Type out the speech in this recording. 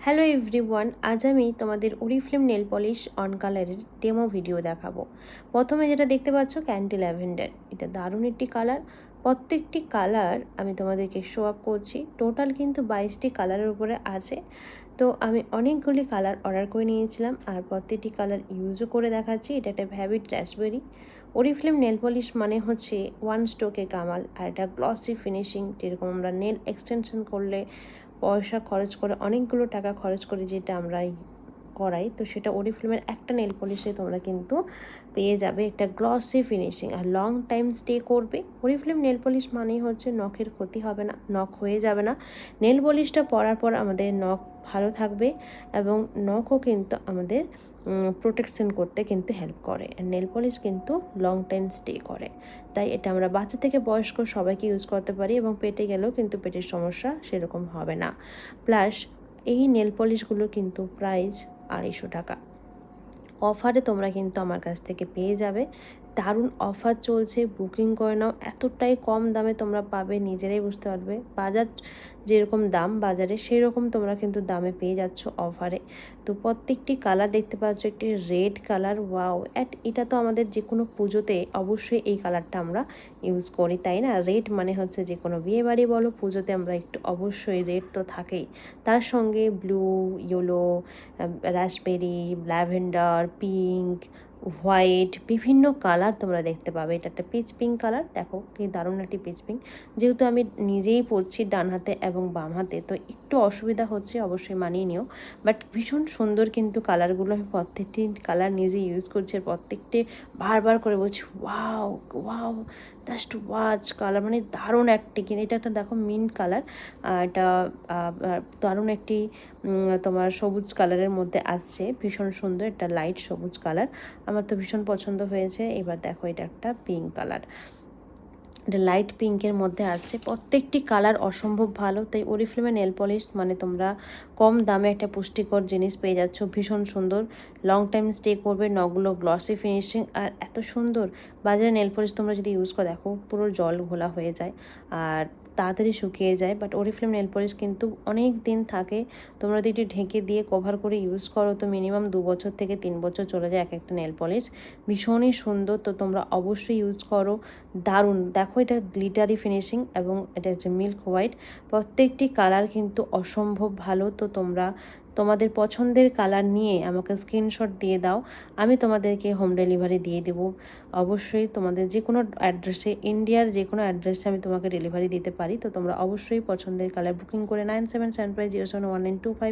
Hello everyone, আজ আমি তোমাদের ওরিফ্লেম নেল পলিশ অন কালারের ডেমো ভিডিও দেখাবো। প্রথমে যেটা দেখতে পাচ্ছ ক্যান্ডি ল্যাভেন্ডার, এটা দারুণ একটি কালার। প্রত্যেকটি কালার আমি তোমাদেরকে শো আপ করছি। টোটাল কিন্তু 22টি কালারের উপরে আছে। তো আমি অনেকগুলি কালার অর্ডার করে নিয়েছিলাম আর প্রত্যেকটি কালার ইউজও করে দেখাচ্ছি। এটা একটা ভ্যাভিড রাসবেরি। ওরিফ্লেম নেল পলিশ মানে হচ্ছে ওয়ান স্ট্রোকে কামাল, আর এটা গ্লসি ফিনিশিং। যেরকম আমরা নেল এক্সটেনশন করলে পয়সা খরচ করে, অনেকগুলো টাকা খরচ করে যেটা আমরা করাই, তো সেটা ওরিফ্লেমের একটা নেল পলিশে তোমরা কিন্তু পেয়ে যাবে একটা গ্লসি ফিনিশিং আর লং টাইম স্টে করবে। ওরিফ্লেম নেল পলিশ মানেই হচ্ছে নখের ক্ষতি হবে না, নখ হয়ে যাবে না। নেল পলিশটা পরার পর আমাদের নখ ভালো থাকবে এবং নখও কিন্তু আমাদের প্রোটেকশন করতে কিন্তু হেল্প করে। আর নেল পলিশ কিন্তু লং টাইম স্টে করে, তাই এটা আমরা বাচ্চা থেকে বয়স্ক সবাইকে ইউজ করতে পারি এবং পেটে গেলেও কিন্তু পেটের সমস্যা সেরকম হবে না। প্লাস এই নেল পলিশগুলো কিন্তু প্রাইস 250 টাকা। অফারে তোমরা কিন্তু আমার কাছ থেকে পেয়ে যাবে। দারুণ অফার চলছে, বুকিং করে নাও। এতটাই কম দামে তোমরা পাবে, নিজেরাই বুঝতে পারবে। বাজার যেরকম দাম বাজারে, সেই রকম তোমরা কিন্তু দামে পেয়ে যাচ্ছ অফারে। তো প্রত্যেকটি কালার দেখতে পাচ্ছ, একটি রেড কালার, ওয়াও! এটা তো আমাদের যে কোনো পুজোতে অবশ্যই এই কালারটা আমরা ইউজ করি, তাই না? রেড মানে হচ্ছে যে কোনো বিয়েবাড়ি বলো, পুজোতে আমরা একটু অবশ্যই রেড তো থাকেই। তার সঙ্গে blue, yellow, raspberry, lavender, pink, white, বিভিন্ন কালার তোমরা দেখতে পাবে। এটা একটা পিচ পিঙ্ক কালার, দেখো কি দারুণ একটি পিচ পিঙ্ক। যেহেতু আমি নিজেই পরছি ডান হাতে এবং বাম হাতে, তো একটু অসুবিধা হচ্ছে, অবশ্যই মানিয়ে নিও। বাট ভীষণ সুন্দর কিন্তু কালারগুলো। আমি প্রত্যেকটি কালার নিজে ইউজ করছি আর প্রত্যেকটি বারবার করে বলছি wow wow, just watch colour, মানে দারুণ একটি। কিন্তু এটা একটা দেখো মিন্ট কালার, এটা দারুণ একটি তোমার সবুজ কালারের মধ্যে আসছে, ভীষণ সুন্দর। এটা লাইট সবুজ কালার, আমার তো ভীষণ পছন্দ হয়েছে। এবার দেখো এটা একটা পিঙ্ক কালার, এটা লাইট পিঙ্কের মধ্যে আসছে। প্রত্যেকটি কালার অসম্ভব ভালো। তাই ওরিফ্লেমের নেল পলিশ মানে তোমরা কম দামে একটা পুষ্টিকর জিনিস পেয়ে যাচ্ছ, ভীষণ সুন্দর, লং টাইম স্টে করবে, নখগুলো গ্লসি ফিনিশিং। আর এত সুন্দর বাজারে নেল পলিশ তোমরা যদি ইউজ করো, দেখো পুরো জল ঘোলা হয়ে যায় আর তাড়াতাড়ি শুকিয়ে যায়। বাট ওরিফ্লেম নেল পলিশ কিন্তু অনেক দিন থাকে। তোমরা যদি একটু ঢেকে দিয়ে কভার করে ইউজ করো, তো মিনিমাম 2 বছর থেকে 3 বছর চলে যায় এক একটা নেল পলিশ। ভীষণই সুন্দর, তো তোমরা অবশ্যই ইউজ করো। দারুণ, দেখো এটা গ্লিটারি ফিনিশিং এবং এটা হচ্ছে মিল্ক হোয়াইট। প্রত্যেকটি কালার কিন্তু অসম্ভব ভালো। তো তোমরা তোমাদের পছন্দের কালার নিয়ে আমাকে স্ক্রিনশট দিয়ে দাও, আমি তোমাদেরকে হোম ডেলিভারি দিয়ে দেবো। অবশ্যই তোমাদের যে কোনো অ্যাড্রেসে, ইন্ডিয়ার যে কোনো অ্যাড্রেসে আমি তোমাকে ডেলিভারি দিতে পারি। তো তোমরা অবশ্যই পছন্দের কালার বুকিং করে 9775071925